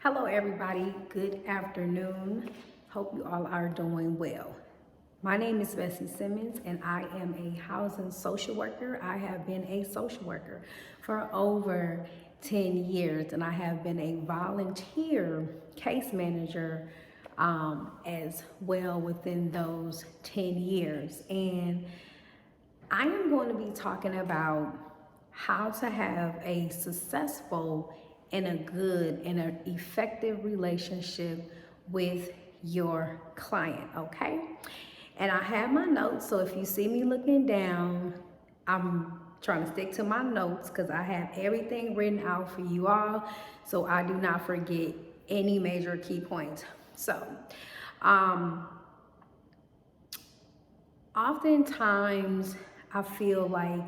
Hello everybody, good afternoon. Hope you all are doing well. My name is Bessie Simmons and I am a housing social worker. I have been a social worker for over 10 years and I have been a volunteer case manager as well within those 10 years. And I am going to be talking about how to have a successful and a good and an effective relationship with your client, okay? And I have my notes, so if you see me looking down, I'm trying to stick to my notes because I have everything written out for you all so I do not forget any major key points. So, oftentimes I feel like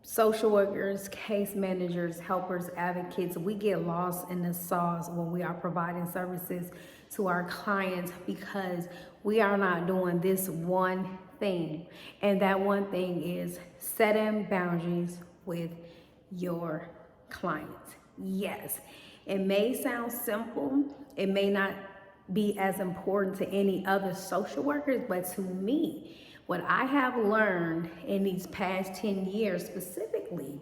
social workers, case managers, helpers, advocates, we get lost in the sauce when we are providing services to our clients because we are not doing this one thing. And that one thing is setting boundaries with your clients. Yes, it may sound simple. It may not be as important to any other social workers, but to me, what I have learned in these past 10 years, specifically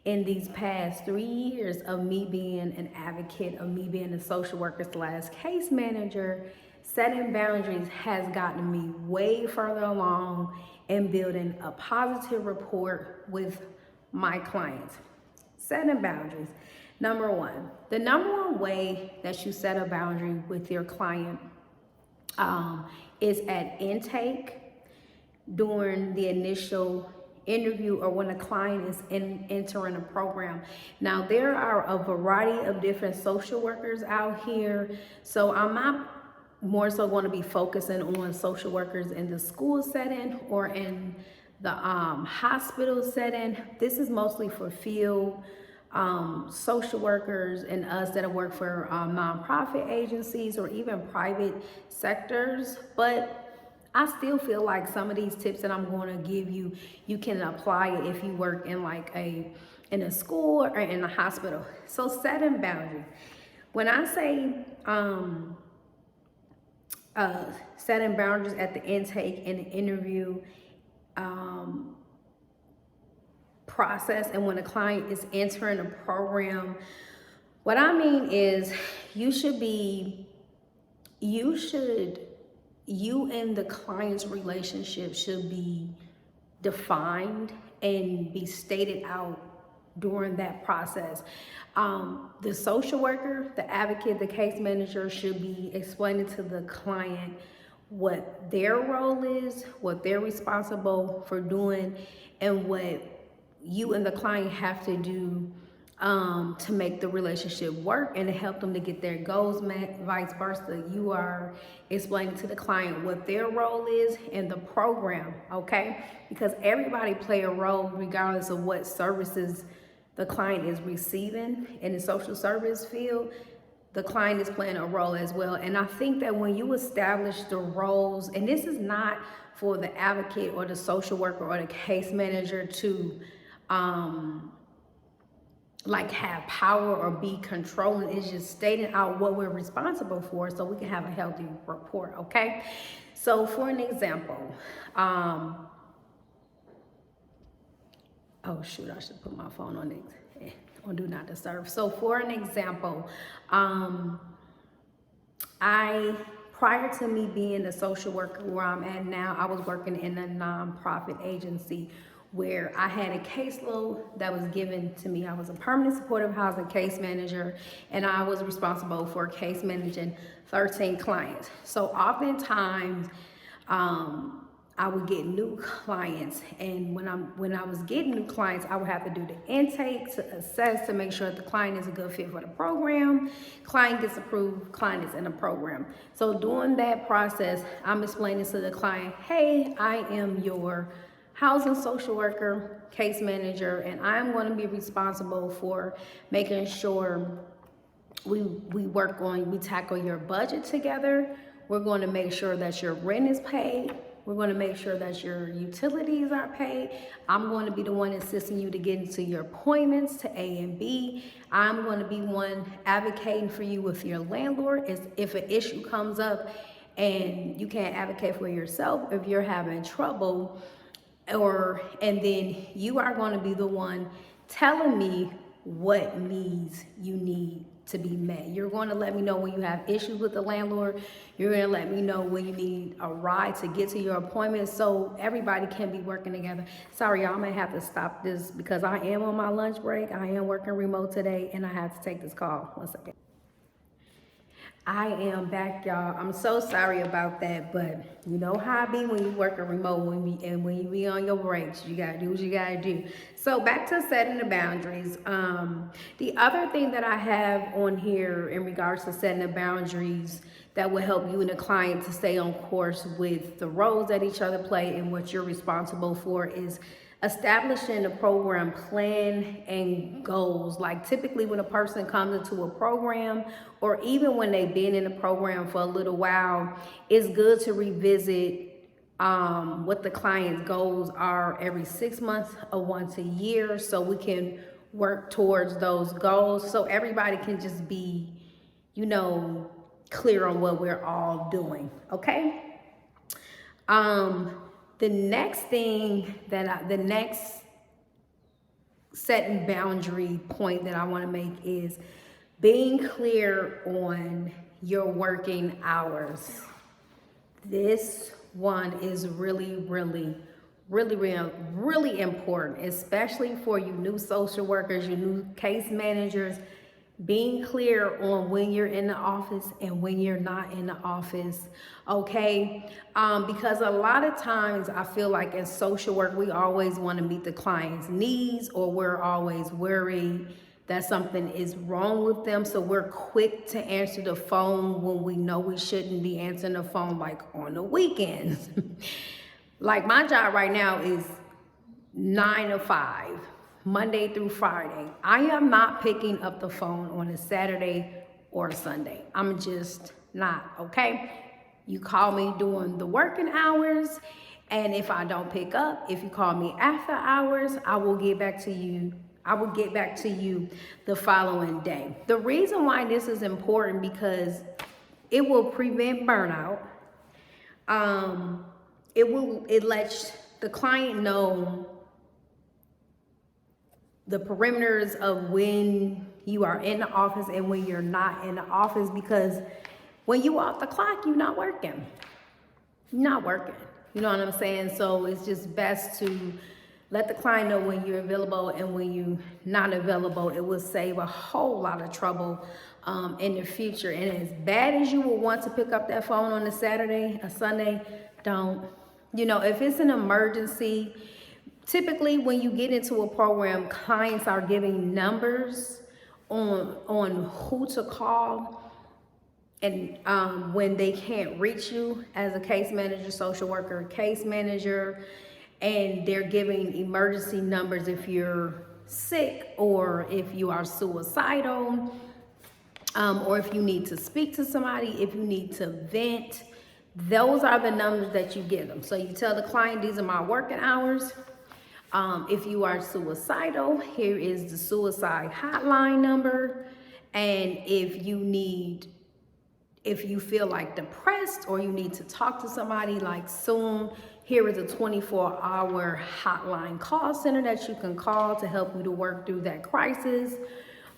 in these past 3 years of me being an advocate, of me being a social worker / case manager, setting boundaries has gotten me way further along in building a positive rapport with my clients. Setting boundaries. Number one, the number one way that you set a boundary with your client is at intake, during the initial interview, or when a client is entering a program. Now, there are a variety of different social workers out here, so I'm not more so going to be focusing on social workers in the school setting or in the hospital setting. This is mostly for field social workers and us that have worked for nonprofit agencies or even private sectors, but I still feel like some of these tips that I'm going to give you, you can apply it if you work in in a school or in a hospital. So setting boundaries. When I say setting boundaries at the intake and the interview process, and when a client is entering a program, what I mean is you and the client's relationship should be defined and be stated out during that process. The social worker, the advocate, the case manager should be explaining to the client what their role is, what they're responsible for doing, and what you and the client have to do to make the relationship work and to help them to get their goals met. Vice versa, you are explaining to the client what their role is in the program, okay? Because everybody play a role regardless of what services the client is receiving. In the social service field, the client is playing a role as well. And I think that when you establish the roles, and this is not for the advocate or the social worker or the case manager to have power or be controlling, it's just stating out what we're responsible for so we can have a healthy rapport, okay? So for an example, oh shoot, I should put my phone on it, on do not disturb. So for an example, prior to me being a social worker where I'm at now, I was working in a nonprofit agency where I had a caseload that was given to me. I was a permanent supportive housing case manager, and I was responsible for case managing 13 clients. So oftentimes, I would get new clients, and when I was getting new clients, I would have to do the intake to assess to make sure that the client is a good fit for the program. Client gets approved, client is in the program. So during that process, I'm explaining to the client, hey, I am your housing social worker, case manager, and I'm going to be responsible for making sure we tackle your budget together. We're going to make sure that your rent is paid. We're going to make sure that your utilities are paid. I'm going to be the one assisting you to get into your appointments to A and B. I'm going to be one advocating for you with your landlord if an issue comes up and you can't advocate for yourself, if you're having trouble, and then you are going to be the one telling me what needs you need to be met. You're going to let me know when you have issues with the landlord. You're going to let me know when you need a ride to get to your appointment, so everybody can be working together. Sorry, y'all, I may have to stop this because I am on my lunch break. I am working remote today and I have to take this call. 1 second. I am back, y'all. I'm so sorry about that, but you know how I be when you work a remote, when you be on your breaks. You gotta do what you gotta do. So back to setting the boundaries. The other thing that I have on here in regards to setting the boundaries that will help you and the client to stay on course with the roles that each other play and what you're responsible for is establishing a program plan and goals. Like typically when a person comes into a program, or even when they've been in a program for a little while, it's good to revisit what the client's goals are every 6 months or once a year, so we can work towards those goals, so everybody can just be, you know, clear on what we're all doing. Okay. The next thing the next setting boundary point that I want to make is being clear on your working hours. This one is really important, especially for you new social workers, you new case managers. Being clear on when you're in the office and when you're not in the office, okay? Because a lot of times I feel like in social work, we always want to meet the client's needs, or we're always worried that something is wrong with them. So we're quick to answer the phone when we know we shouldn't be answering the phone, like on the weekends. Like my job right now is 9 to 5. Monday through Friday. I am not picking up the phone on a Saturday or a Sunday. I'm just not, okay? You call me during the working hours, and if I don't pick up, if you call me after hours, I will get back to you. I will get back to you the following day. The reason why this is important because it will prevent burnout. It lets the client know the perimeters of when you are in the office and when you're not in the office, because when you off the clock, you're not working. You're not working. You know what I'm saying? So it's just best to let the client know when you're available and when you're not available. It will save a whole lot of trouble in the future. And as bad as you will want to pick up that phone on a Saturday, a Sunday, don't. You know, if it's an emergency, typically when you get into a program, clients are giving numbers on who to call, and when they can't reach you as a case manager, social worker, case manager, and they're giving emergency numbers if you're sick, or if you are suicidal, or if you need to speak to somebody, if you need to vent. Those are the numbers that you give them. So you tell the client, these are my working hours. If you are suicidal, here is the suicide hotline number. And if you feel like depressed or you need to talk to somebody like soon, here is a 24-hour hotline call center that you can call to help you to work through that crisis.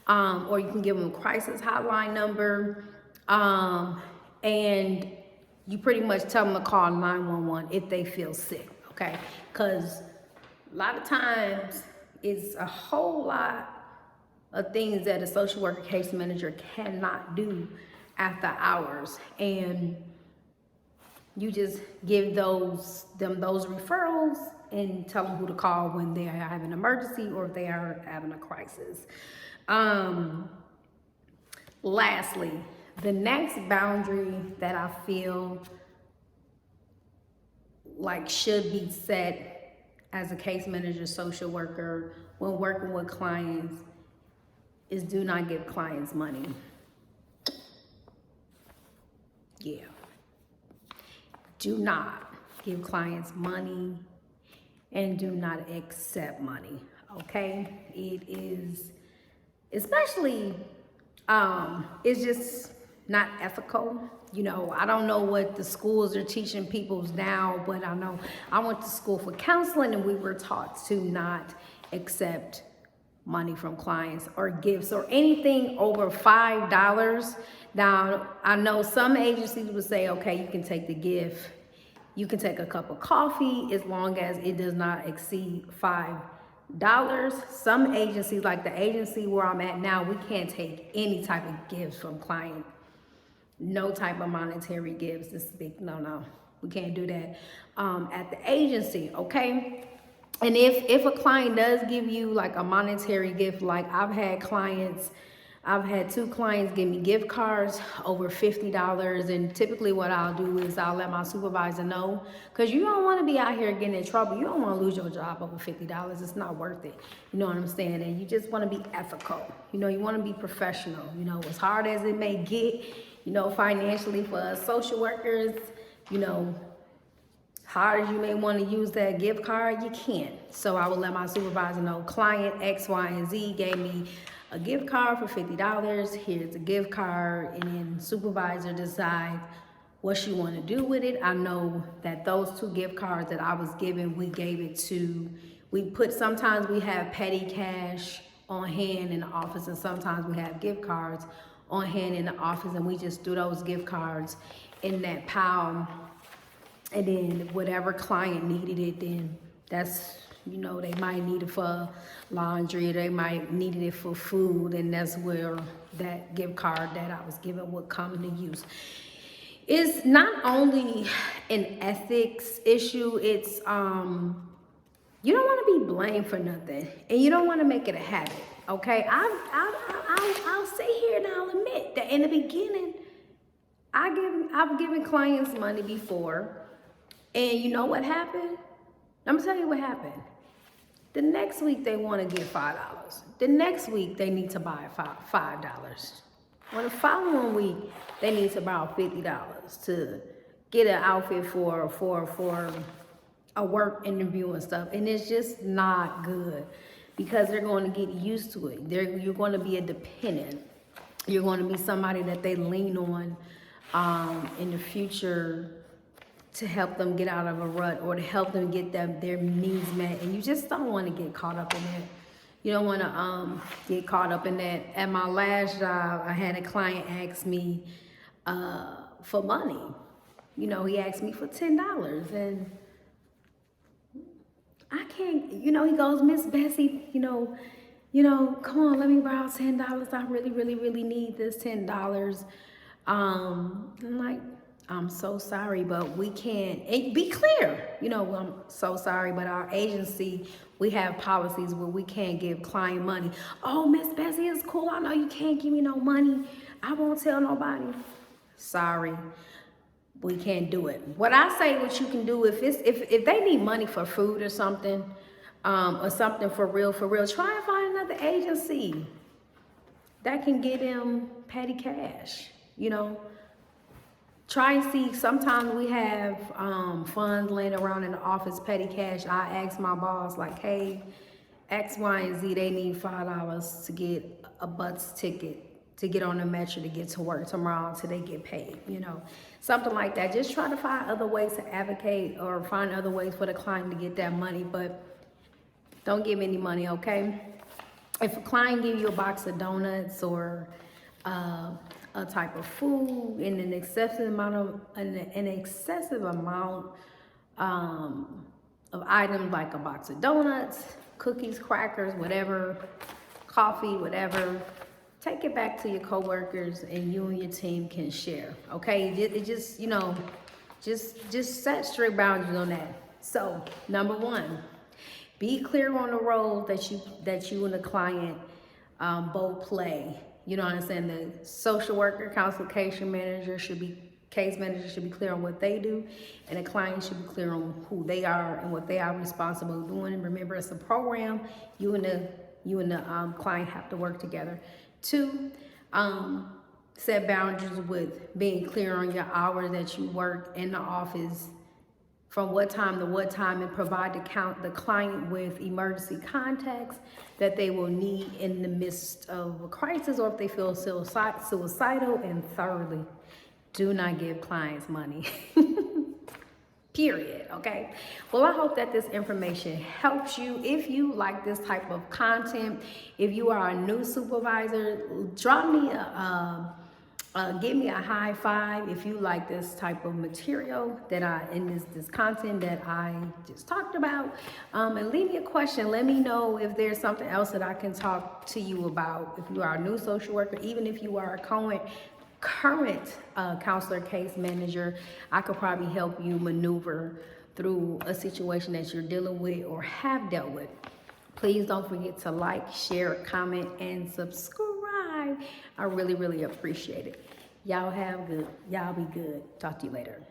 Or you can give them a crisis hotline number. And you pretty much tell them to call 911 if they feel sick, okay? Because a lot of times it's a whole lot of things that a social worker case manager cannot do after hours, and you just give them those referrals and tell them who to call when they are having an emergency or if they are having a crisis. Lastly, the next boundary that I feel like should be set as a case manager, social worker, when working with clients, is do not give clients money. Yeah. Do not. give clients money, and do not accept money. Okay, it is especially it's just not ethical. You know, I don't know what the schools are teaching people now, but I know I went to school for counseling and we were taught to not accept money from clients or gifts or anything over $5. Now, I know some agencies would say, okay, you can take the gift, you can take a cup of coffee as long as it does not exceed $5. Some agencies, like the agency where I'm at now, we can't take any type of gifts from clients. No type of monetary gifts. This is big no. We can't do that at the agency, okay? And if a client does give you like a monetary gift, like I've had two clients give me gift cards over $50, and typically what I'll do is I'll let my supervisor know, because you don't want to be out here getting in trouble. You don't want to lose your job over $50. It's not worth it. You know what I'm saying? And you just want to be ethical. You know, you want to be professional. You know, as hard as it may get, you know, financially for us social workers, you know, hard as you may want to use that gift card, you can't. So I will let my supervisor know, client X, Y, and Z gave me a gift card for $50. Here's a gift card, and then supervisor decides what she want to do with it. I know that those two gift cards that I was given, sometimes we have petty cash on hand in the office, and sometimes we have gift cards on hand in the office, and we just threw those gift cards in that pile. And then whatever client needed it, then that's, you know, they might need it for laundry, they might need it for food, and that's where that gift card that I was given would come into use. It's not only an ethics issue, it's you don't want to be blamed for nothing, and you don't want to make it a habit. Okay, I'll sit here and I'll admit that in the beginning, I've given clients money before, and you know what happened? I'm gonna tell you what happened. The next week they want to get $5. The next week they need to buy $5. Well, the following week they need to borrow $50 to get an outfit for a work interview and stuff, and it's just not good. Because they're going to get used to it. You're going to be a dependent. You're going to be somebody that they lean on in the future to help them get out of a rut or to help them get their needs met. And you just don't want to get caught up in that. You don't want to get caught up in that. At my last job, I had a client ask me for money. You know, he asked me for $10, and I can't, you know, he goes, Miss Bessie, you know, come on, let me borrow $10. I really, really, really need this $10. I'm like, I'm so sorry, but we can't, and be clear, you know, I'm so sorry, but our agency, we have policies where we can't give client money. Oh, Miss Bessie, it's cool. I know you can't give me no money. I won't tell nobody. Sorry. We can't do it. What I say, what you can do, if they need money for food or something for real, try and find another agency that can get them petty cash. You know, try and see. Sometimes we have funds laying around in the office, petty cash. I ask my boss, like, hey, X, Y, and Z, they need $5 to get a bus ticket to get on the metro to get to work tomorrow until they get paid, you know, something like that. Just try to find other ways to advocate or find other ways for the client to get that money, but don't give any money, okay? If a client gives you a box of donuts or a type of food in an excessive amount of items, like a box of donuts, cookies, crackers, whatever, coffee, whatever, take it back to your coworkers and you and your team can share, okay? It just, you know, just set strict boundaries on that. So, number one, be clear on the roles that you and the client both play. You know what I'm saying? The social worker, consultation manager case manager should be clear on what they do, and the client should be clear on who they are and what they are responsible for doing. And remember, it's a program. You and the client have to work together. 2, set boundaries with being clear on your hours that you work in the office from what time to what time, and provide the client with emergency contacts that they will need in the midst of a crisis or if they feel suicidal. And thirdly, do not give clients money. Period. Okay. Well, I hope that this information helps you. If you like this type of content, if you are a new supervisor, drop me give me a high five if you like this type of material that this content that I just talked about, and leave me a question. Let me know if there's something else that I can talk to you about. If you are a new social worker, even if you are a current counselor case manager, I could probably help you maneuver through a situation that you're dealing with or have dealt with. Please don't forget to like, share, comment, and subscribe. I really, really appreciate it. Y'all be good. Talk to you later.